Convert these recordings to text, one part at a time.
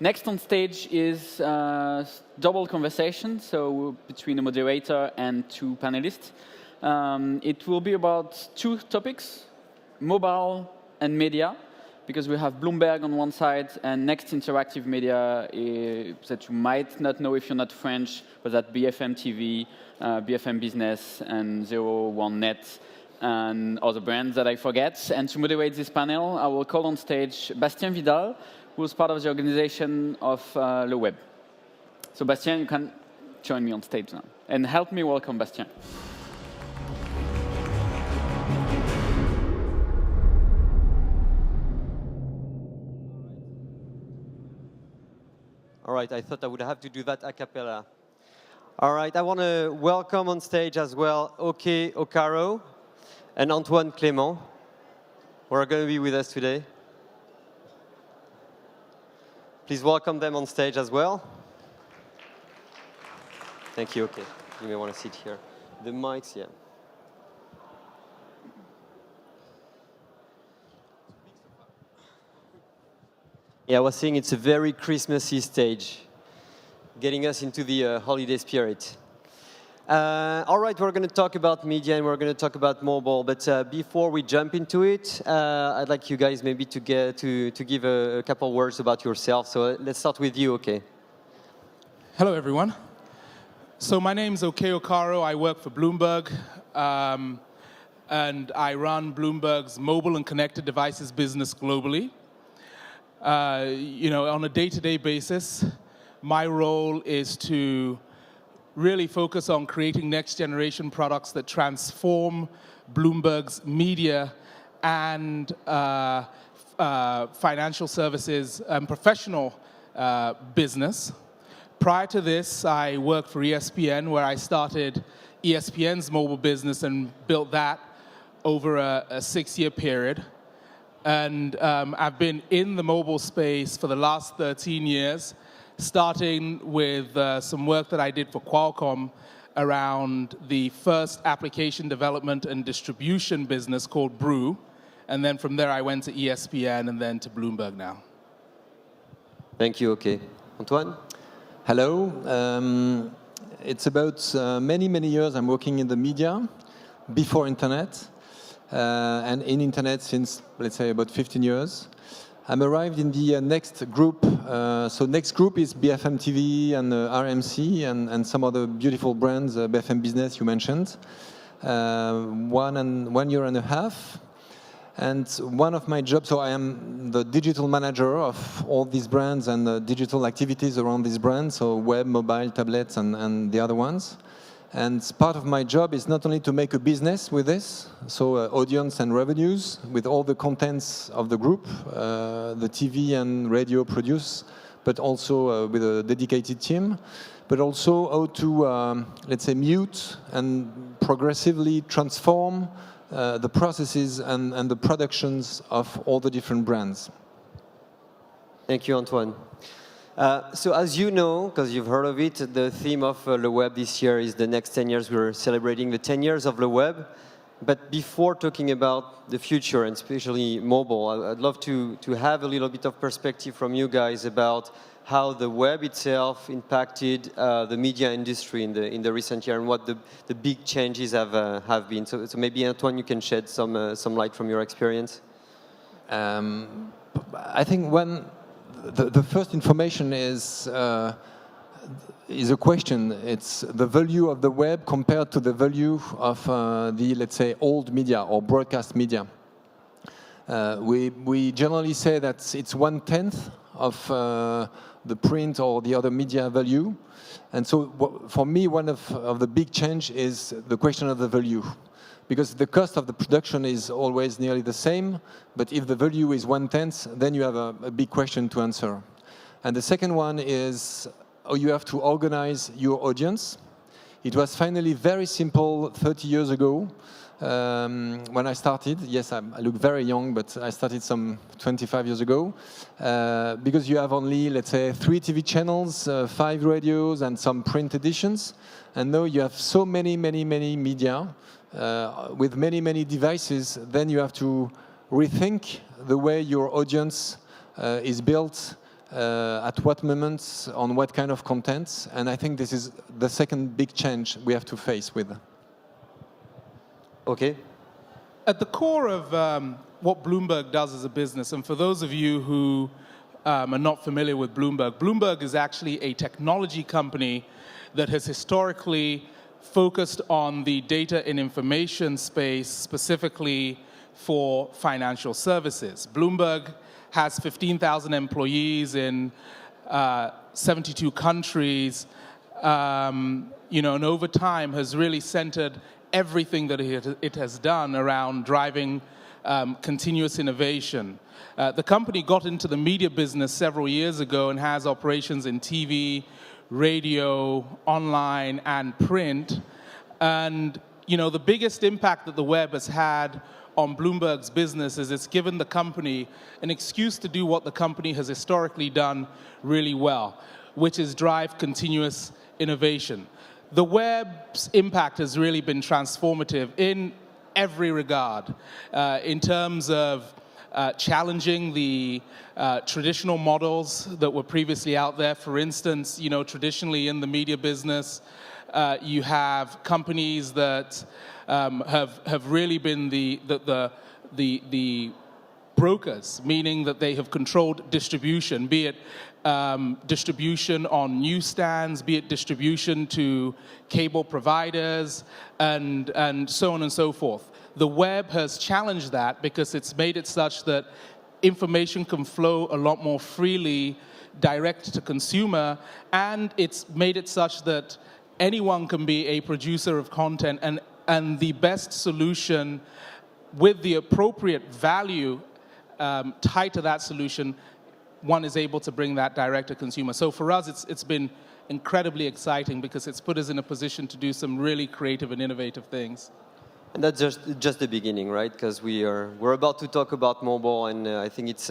Next on stage is double conversation, so between a moderator and two panelists. It will be about two topics, mobile and media, because we have Bloomberg on one side and NextinteractiveMedia that you might not know if you're not French, but that BFM TV, BFM Business, and 01net, and other brands that I forget. And to moderate this panel, I will call on stage Bastien Vidal, who is part of the organization of LeWeb'13. So Bastien, you can join me on stage now. And help me welcome Bastien. All right, I thought I would have to do that a cappella. All right, I want to welcome on stage as well Oke Okaro and Antoine Clément, who are going to be with us today. Please welcome them on stage as well. Thank you, Oke. You may want to sit here. The mics, yeah. Yeah, I was saying it's a very Christmassy stage, getting us into the holiday spirit. All right, we're going to talk about media and we're going to talk about mobile. But before we jump into it, I'd like you guys maybe to give a couple words about yourself. So let's start with you, Oke. Hello, everyone. So my name's Oke Okaro. I work for Bloomberg, and I run Bloomberg's mobile and connected devices business globally. On a day-to-day basis, my role is to really focus on creating next-generation products that transform Bloomberg's media and financial services and professional business. Prior to this, I worked for ESPN, where I started ESPN's mobile business and built that over a 6-year period. And I've been in the mobile space for the last 13 years, starting with some work that I did for Qualcomm around the first application development and distribution business called Brew. And then from there, I went to ESPN and then to Bloomberg now. Thank you, Oke. Antoine? Hello. It's about many, many years I'm working in the media before internet. And in internet since, let's say, about 15 years. I'm arrived in the Next Group. So Next Group is BFM TV and RMC and some other beautiful brands, BFM Business you mentioned. 1 year and a half. And one of my jobs, so I am the digital manager of all these brands and the digital activities around these brands, so web, mobile, tablets, and the other ones. And part of my job is not only to make a business with this, so audience and revenues with all the contents of the group, the TV and radio produce, but also with a dedicated team, but also how to, let's say, mute and progressively transform the processes and the productions of all the different brands. Thank you, Antoine. So as you know, because you've heard of it, the theme of LeWeb this year is the next 10 years. We're celebrating the 10 years of LeWeb. But before talking about the future, and especially mobile, I'd love to have a little bit of perspective from you guys about how the web itself impacted the media industry in the recent year and what the big changes have been. So maybe, Antoine, you can shed some light from your experience. I think the first information is a question. It's the value of the web compared to the value of the, let's say, old media or broadcast media. We generally say that it's 1/10 of the print or the other media value. And so for me, one of the big change is the question of the value. Because the cost of the production is always nearly the same, but if the value is 1/10, then you have a big question to answer. And the second one is how you have to organize your audience. It was finally very simple 30 years ago when I started. Yes, I look very young, but I started some 25 years ago. Because you have only, let's say, 3 TV channels, 5 radios, and some print editions. And now you have so many media. With many devices, then you have to rethink the way your audience is built at what moments, on what kind of content, and I think this is the second big change we have to face with. Okay. At the core of what Bloomberg does as a business, and for those of you who are not familiar with Bloomberg, Bloomberg is actually a technology company that has historically focused on the data and information space, specifically for financial services. Bloomberg has 15,000 employees in 72 countries, you know, and over time has really centered everything that it has done around driving continuous innovation. The company got into the media business several years ago and has operations in TV, radio, online, and print. And you know, the biggest impact that the web has had on Bloomberg's business is it's given the company an excuse to do what the company has historically done really well, which is drive continuous innovation. The web's impact has really been transformative in every regard, in terms of challenging the traditional models that were previously out there. For instance, you know, traditionally in the media business, you have companies that have really been the brokers, meaning that they have controlled distribution, be it distribution on newsstands, be it distribution to cable providers, and so on and so forth. The web has challenged that because it's made it such that information can flow a lot more freely direct to consumer, and it's made it such that anyone can be a producer of content, and the best solution with the appropriate value tied to that solution, one is able to bring that direct to consumer. So for us, it's been incredibly exciting because it's put us in a position to do some really creative and innovative things. And that's just the beginning, right? Because we're about to talk about mobile, and I think it's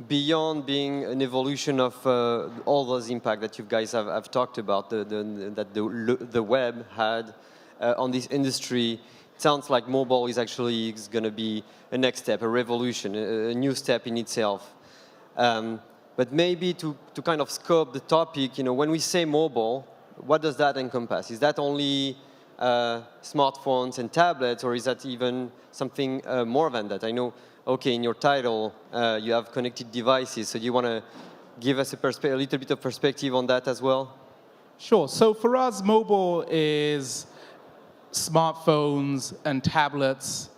beyond being an evolution of all those impact that you guys have talked about, that the web had on this industry. It sounds like mobile is actually going to be a next step, a revolution, a new step in itself. But maybe to kind of scope the topic, you know, when we say mobile, what does that encompass? Is that only smartphones and tablets, or is that even something more than that? I know, okay, in your title, you have connected devices, so do you want to give us a little bit of perspective on that as well? Sure. So for us, mobile is smartphones and tablets,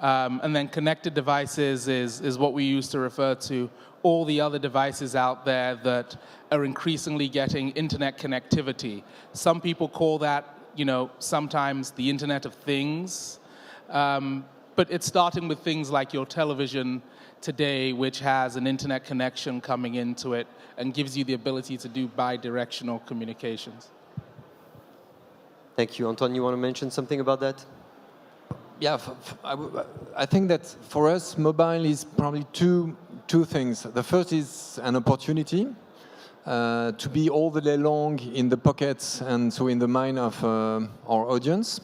and then connected devices is what we use to refer to all the other devices out there that are increasingly getting internet connectivity. Some people call that, you know, sometimes the Internet of Things, but it's starting with things like your television today, which has an internet connection coming into it and gives you the ability to do bi-directional communications. Thank you. Antoine, you want to mention something about that? Yeah, I think that for us, mobile is probably two things. The first is an opportunity to be all the day long in the pockets and so in the mind of our audience.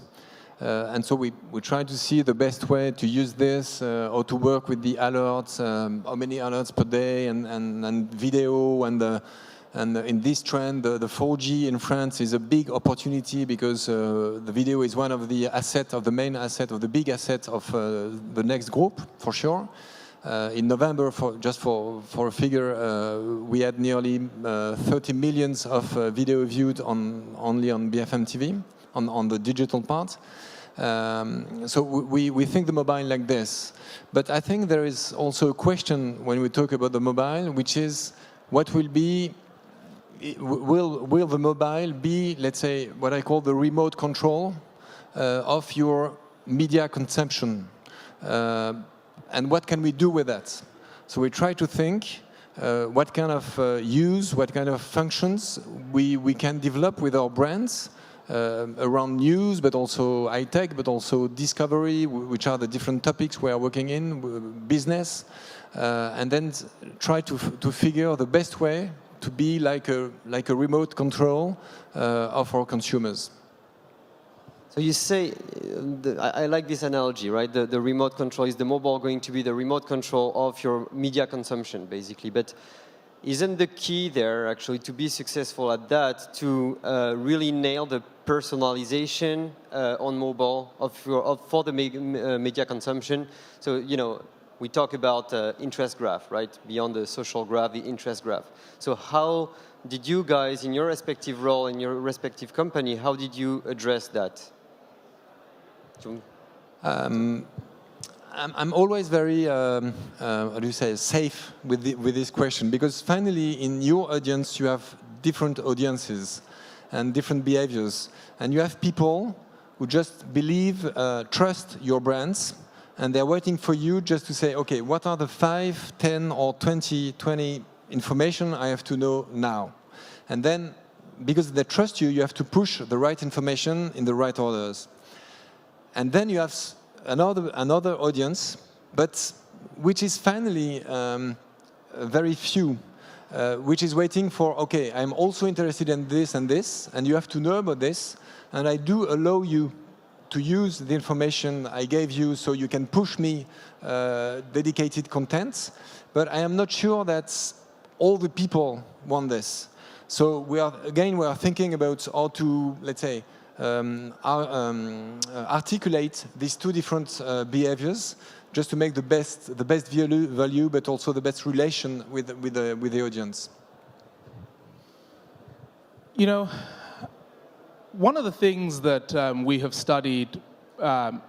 And so we try to see the best way to use this, or to work with the alerts, how many alerts per day, and video, and in this trend, the 4G in France is a big opportunity because the video is one of the assets, of the main asset, of the big assets of the next group, for sure. In November, just for a figure, we had nearly 30 million of video viewed only on BFM TV, on the digital part. So we think the mobile like this. But I think there is also a question when we talk about the mobile, which is what will be, will the mobile be, let's say, what I call the remote control of your media consumption? And what can we do with that? So we try to think what kind of use, what kind of functions we can develop with our brands around news, but also high-tech, but also discovery, which are the different topics we are working in, business, and then try to figure the best way to be like a remote control of our consumers. So you say, I like this analogy, right? The remote control, is the mobile going to be the remote control of your media consumption, basically? But isn't the key there actually to be successful at that to really nail the personalization on mobile for the media consumption? So, you know, we talk about interest graph, right? Beyond the social graph, the interest graph. So how did you guys, in your respective role, in your respective company, how did you address that? I'm always very, how do you say, safe with this question, because finally in your audience you have different audiences and different behaviors, and you have people who just believe, trust your brands, and they're waiting for you just to say, okay, what are the 5, 10 or 20 information I have to know now? And then, because they trust you, you have to push the right information in the right orders. And then you have another audience, but which is finally very few, which is waiting for, okay, I'm also interested in this, and you have to know about this, and I do allow you to use the information I gave you so you can push me dedicated content, but I am not sure that all the people want this. So we are thinking about how to, let's say, articulate these two different behaviors just to make the best value, but also the best relation with the audience. You know, one of the things that we have studied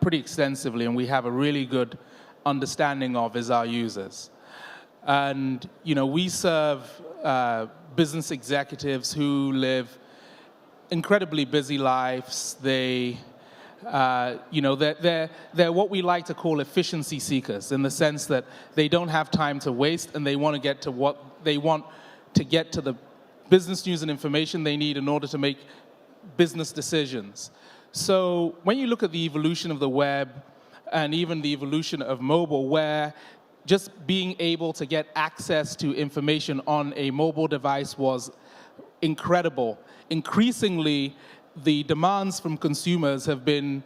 pretty extensively and we have a really good understanding of is our users. And, you know, we serve business executives who live incredibly busy lives. They, you know, they're what we like to call efficiency seekers, in the sense that they don't have time to waste and they want to get to what they want to get to the business news and information they need in order to make business decisions. So when you look at the evolution of the web and even the evolution of mobile, where just being able to get access to information on a mobile device was incredible. Increasingly, the demands from consumers have been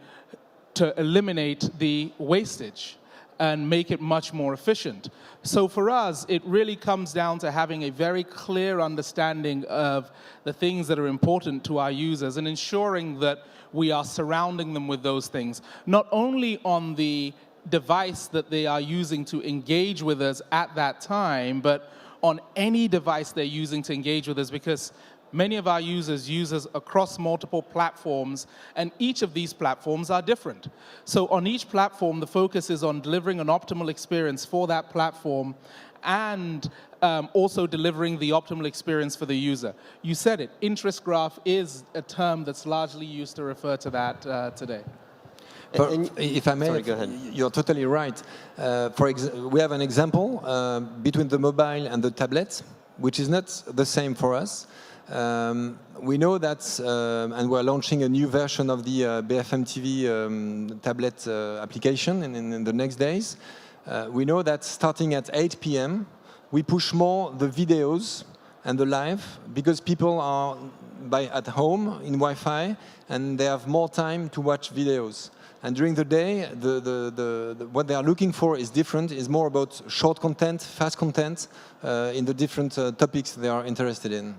to eliminate the wastage and make it much more efficient. So for us, it really comes down to having a very clear understanding of the things that are important to our users and ensuring that we are surrounding them with those things, not only on the device that they are using to engage with us at that time, but on any device they're using to engage with us, because many of our users use us across multiple platforms, and each of these platforms are different. So on each platform, the focus is on delivering an optimal experience for that platform and also delivering the optimal experience for the user. You said it, interest graph is a term that's largely used to refer to that today. If I may, sorry, go ahead. You're totally right. We have an example between the mobile and the tablet, which is not the same for us. We know that, and we're launching a new version of the BFM TV tablet application in the next days. We know that starting at 8 p.m., we push more the videos and the live, because people are at home in Wi-Fi and they have more time to watch videos. And during the day, what they are looking for is different, is more about short content, fast content, in the different topics they are interested in.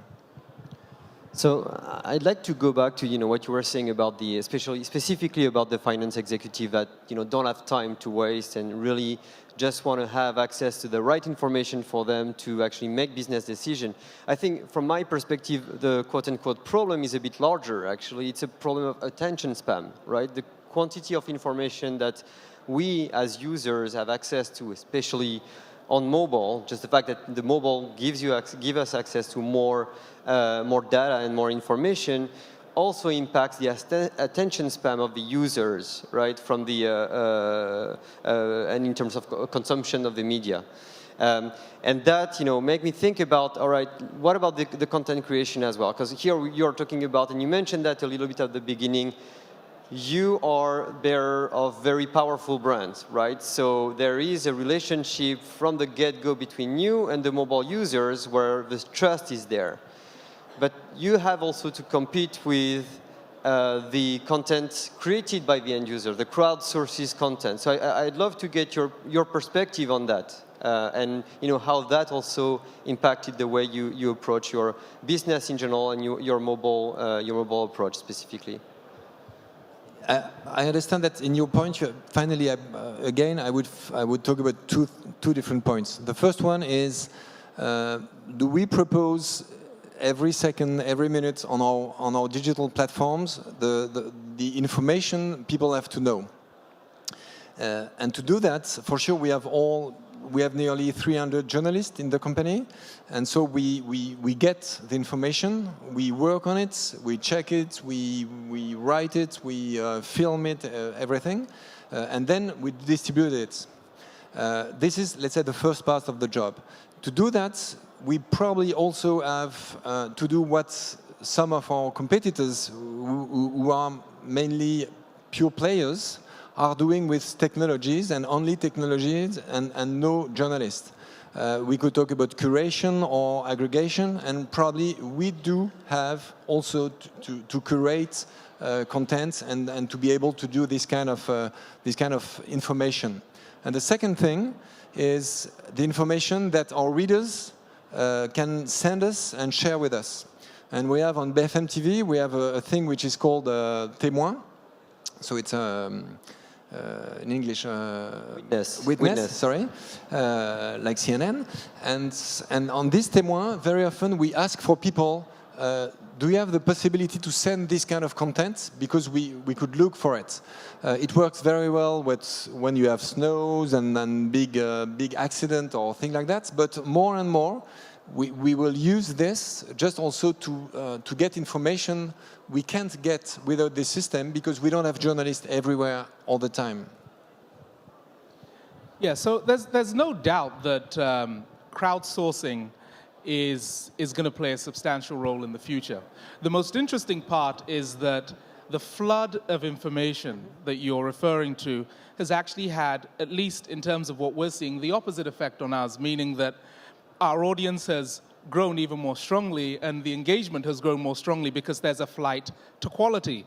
So I'd like to go back to what you were saying about specifically about the finance executive that don't have time to waste and really just want to have access to the right information for them to actually make business decisions. I think from my perspective, the quote-unquote problem is a bit larger. Actually, it's a problem of attention span, right? The quantity of information that we as users have access to, especially on mobile, just the fact that the mobile gives us access to more data and more information, also impacts the attention span of the users, right? From the and in terms of consumption of the media, and that make me think about, all right, what about the content creation as well? Because here you're talking about, and you mentioned that a little bit at the beginning. You are bearer of very powerful brands, right? So there is a relationship from the get-go between you and the mobile users where the trust is there. But you have also to compete with the content created by the end user, the crowdsourced content. So I'd love to get your perspective on that. and how that also impacted the way you approach your business in general and your mobile approach specifically. I understand that in your point, finally, again, I would talk about two different points. The first one is, do we propose every second, every minute on our digital platforms the information people have to know? And to do that, for sure, we have nearly 300 journalists in the company, and so we get the information, we work on it, we check it, we write it, we film it, everything, and then we distribute it. This is, let's say, the first part of the job. To do that, we probably also have to do what some of our competitors, who are mainly pure players, are doing with technologies and only technologies and no journalists. We could talk about curation or aggregation, and probably we do have also to curate content and to be able to do this kind of information. And the second thing is the information that our readers can send us and share with us. And we have on BFM TV, we have a thing which is called témoin. So it's in English, witness, sorry, like CNN. And on this témoin, very often we ask for people, do you have the possibility to send this kind of content? Because we could look for it. It works very well when you have snows and big accident or things like that. But more and more, we will use this just also to get information we can't get without this system, because we don't have journalists everywhere all the time. Yeah, so there's no doubt that crowdsourcing is going to play a substantial role in the future. The most interesting part is that the flood of information that you're referring to has actually had, at least in terms of what we're seeing, the opposite effect on us, meaning that our audience has grown even more strongly, and the engagement has grown more strongly because there's a flight to quality.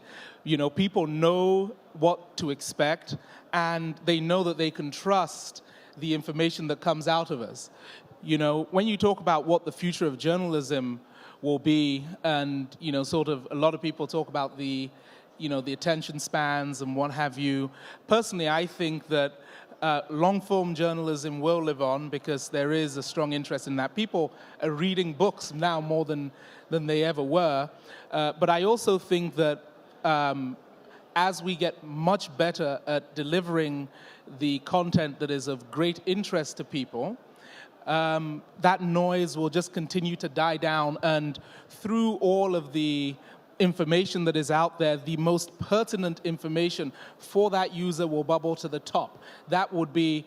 People know what to expect, and they know that they can trust the information that comes out of us. When you talk about what the future of journalism will be, and sort of a lot of people talk about the attention spans and what have you. Personally, I think that long-form journalism will live on, because there is a strong interest in that. People are reading books now more than they ever were. But I also think that as we get much better at delivering the content that is of great interest to people, that noise will just continue to die down. And through all of the information that is out there, the most pertinent information for that user will bubble to the top. That would be,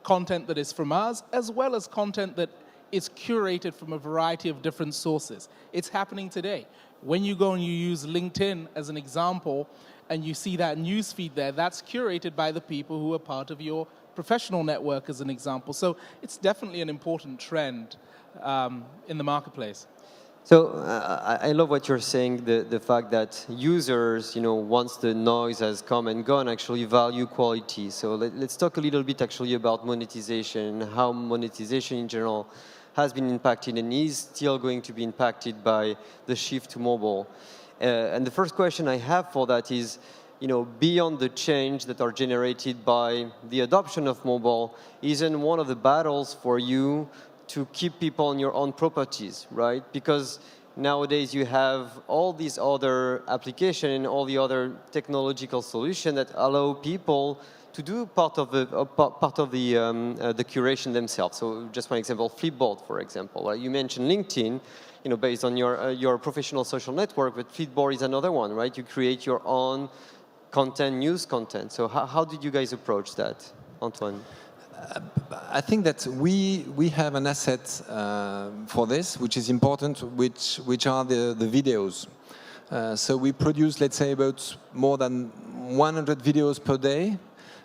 content that is from us, as well as content that is curated from a variety of different sources. It's happening today. When you go and you use LinkedIn as an example, and you see that newsfeed there, that's curated by the people who are part of your professional network, as an example. So it's definitely an important trend in the marketplace. So I love what you're saying, the fact that users, once the noise has come and gone, actually value quality. So let's talk a little bit actually about monetization, and how monetization in general has been impacted and is still going to be impacted by the shift to mobile. And the first question I have for that is, beyond the change that are generated by the adoption of mobile, isn't one of the battles for you to keep people on your own properties, right? Because nowadays you have all these other applications and all the other technological solutions that allow people to do part of the curation themselves. So just one example, Flipboard, for example. You mentioned LinkedIn, based on your professional social network, but Flipboard is another one, right? You create your own content, news content. So how did you guys approach that, Antoine? I think that we have an asset for this, which is important, which are the videos. So we produce, let's say, about more than 100 videos per day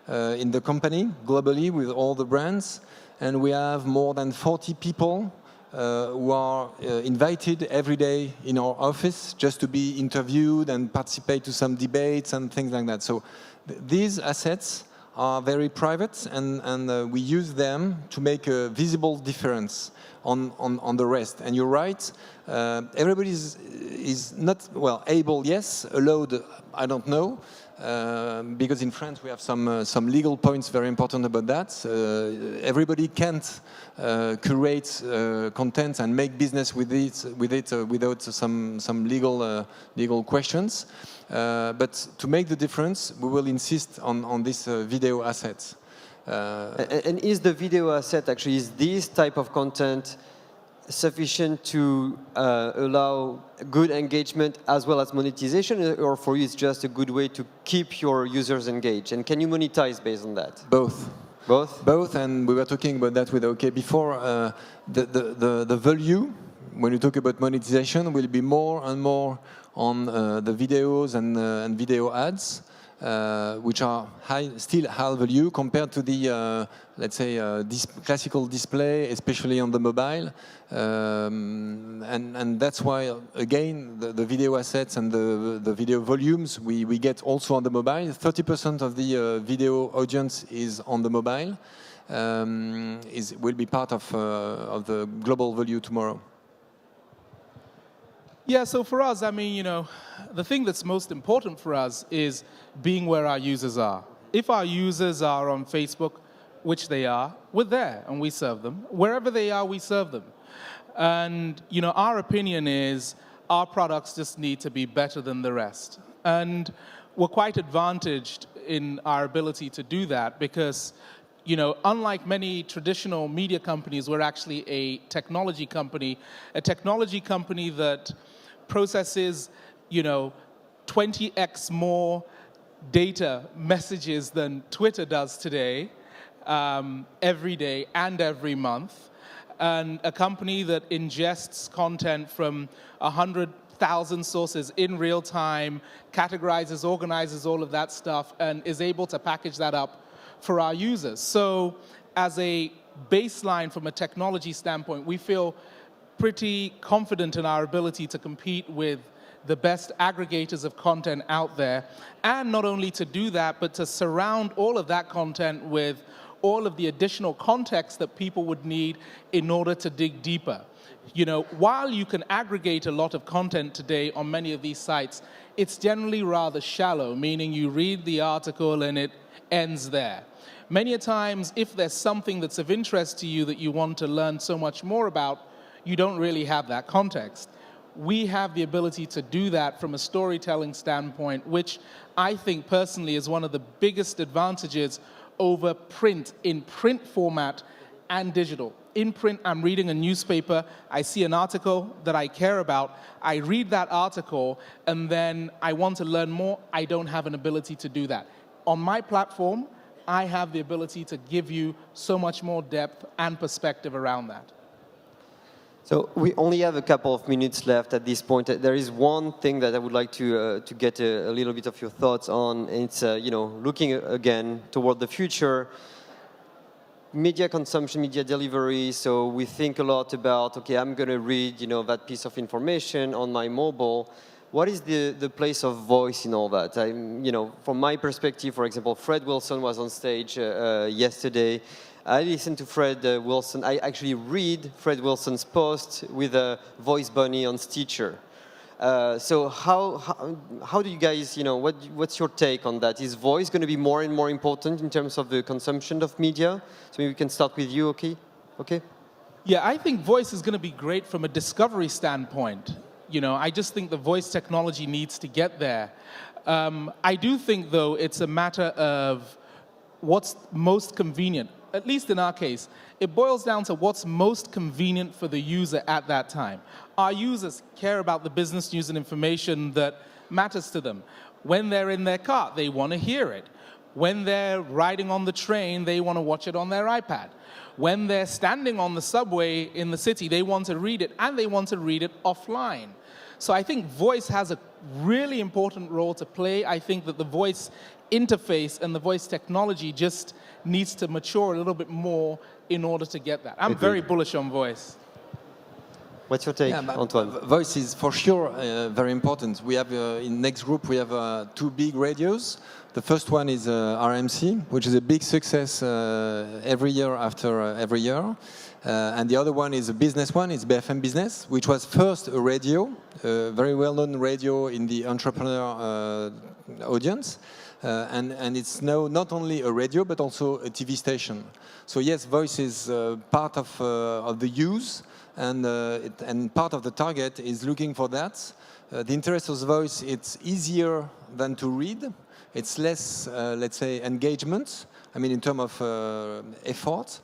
in the company, globally, with all the brands. And we have more than 40 people who are invited every day in our office just to be interviewed and participate to some debates and things like that. So these assets are very private, and we use them to make a visible difference on the rest. And you're right, everybody is not, well, able, yes, allowed, I don't know, because in France we have some legal points very important about that. Everybody can't curate content and make business with it without some legal questions. But to make the difference, we will insist on this video assets. And is the video asset actually, is this type of content sufficient to allow good engagement as well as monetization, or for you it's just a good way to keep your users engaged? And can you monetize based on that? Both. Both? Both, and we were talking about that with Oke before. The value, when you talk about monetization, will be more and more on the videos and video ads, which are still high value compared to the, let's say, classical display, especially on the mobile. And that's why, again, the video assets and the video volumes we get also on the mobile. 30% of the video audience is on the mobile, will be part of the global value tomorrow. Yeah, so for us, I mean, you know, the thing that's most important for us is being where our users are. If our users are on Facebook, which they are, we're there and we serve them. Wherever they are, we serve them. And, you know, our opinion is our products just need to be better than the rest. And we're quite advantaged in our ability to do that because, you know, unlike many traditional media companies, we're actually a technology company that processes, you know, 20x more data messages than Twitter does today, every day and every month, and a company that ingests content from 100,000 sources in real time, categorizes, organizes all of that stuff, and is able to package that up for our users. So as a baseline from a technology standpoint, we feel pretty confident in our ability to compete with the best aggregators of content out there, and not only to do that, but to surround all of that content with all of the additional context that people would need in order to dig deeper. You know, while you can aggregate a lot of content today on many of these sites, it's generally rather shallow, meaning you read the article and it ends there. Many a times, if there's something that's of interest to you that you want to learn so much more about, you don't really have that context. We have the ability to do that from a storytelling standpoint, which I think personally is one of the biggest advantages over print, in print format and digital. In print, I'm reading a newspaper, I see an article that I care about, I read that article, and then I want to learn more. I don't have an ability to do that. On my platform, I have the ability to give you so much more depth and perspective around that. So we only have a couple of minutes left at this point. There is one thing that I would like to get a little bit of your thoughts on. It's you know, looking again toward the future. Media consumption, media delivery. So we think a lot about, okay, I'm going to read, you know, that piece of information on my mobile. What is the place of voice in all that? You know, from my perspective, for example, Fred Wilson was on stage yesterday. I listen to Fred Wilson. I actually read Fred Wilson's post with a voice bunny on Stitcher. So how do you guys, you know, what's your take on that? Is voice going to be more and more important in terms of the consumption of media? So maybe we can start with you, okay? Okay. Yeah, I think voice is going to be great from a discovery standpoint. You know, I just think the voice technology needs to get there. I do think, though, it's a matter of what's most convenient. At least in our case, it boils down to what's most convenient for the user at that time. Our users care about the business news and information that matters to them. When they're in their car, they want to hear it. When they're riding on the train, they want to watch it on their iPad. When they're standing on the subway in the city, they want to read it, and they want to read it offline. So I think voice has a really important role to play. I think that the voice interface and the voice technology just needs to mature a little bit more in order to get that. I'm very bullish on voice. What's your take, Antoine? Voice is for sure very important. We have in Next Group we have 2 big radios. The first one is RMC, which is a big success every year after every year. And the other one is a business one, it's BFM Business, which was first a radio, a very well-known radio in the entrepreneur audience. And it's now not only a radio, but also a TV station. So yes, voice is part of the use, and part of the target is looking for that. The interest of voice, it's easier than to read. It's less, let's say, engagement, I mean, in terms of effort.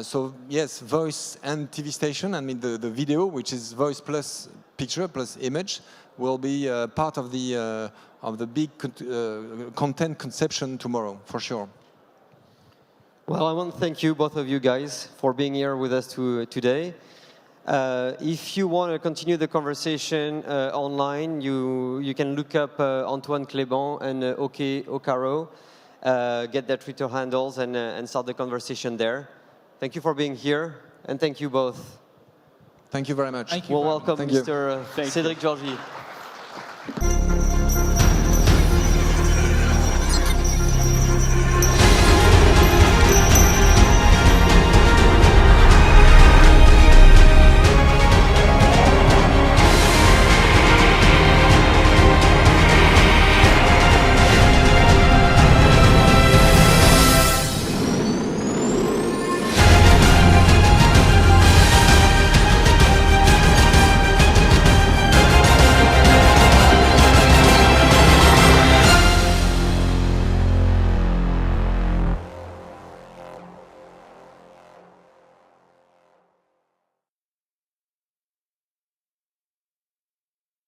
So yes, voice and TV station, I mean, the video, which is voice plus picture plus image, will be part of the big content conception tomorrow, for sure. Well, I want to thank you, both of you guys, for being here with us today. If you want to continue the conversation online, you can look up Antoine, Clément, and Oke Okaro, get their Twitter handles, and start the conversation there. Thank you for being here, and thank you both. Thank you very much. Thank you. Well, welcome, Thank you. Mr. Cédric Georgie.